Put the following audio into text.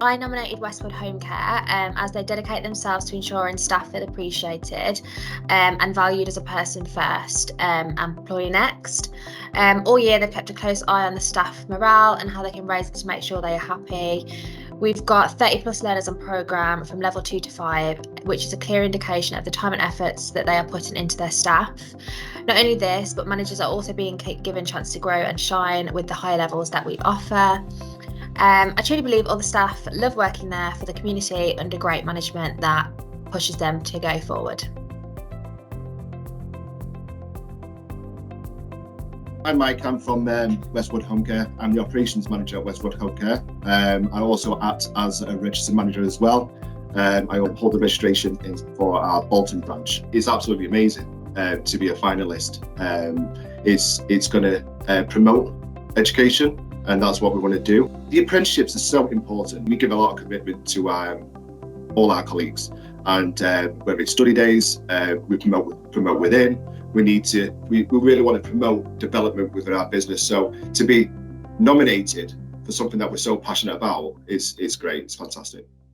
I nominated Westwood Home Care as they dedicate themselves to ensuring staff feel appreciated and valued as a person first and employee next. All year they've kept a close eye on the staff morale and how they can raise it to make sure they are happy. We've got 30 plus learners on programme from level 2 to 5, which is a clear indication of the time and efforts that they are putting into their staff. Not only this, but managers are also being given a chance to grow and shine with the higher levels that we offer. I truly believe all the staff love working there for the community under great management that pushes them to go forward. I'm Mike, I'm from Westwood Home Care. I'm the operations manager at Westwood Home Care. I also act as a registered manager as well. I hold the registration for our Bolton branch. It's absolutely amazing to be a finalist. It's going to promote education, and that's what we want to do. The apprenticeships are so important. We give a lot of commitment to all our colleagues, and whether it's study days, we promote within. We really want to promote development within our business. So to be nominated for something that we're so passionate about is great. It's fantastic.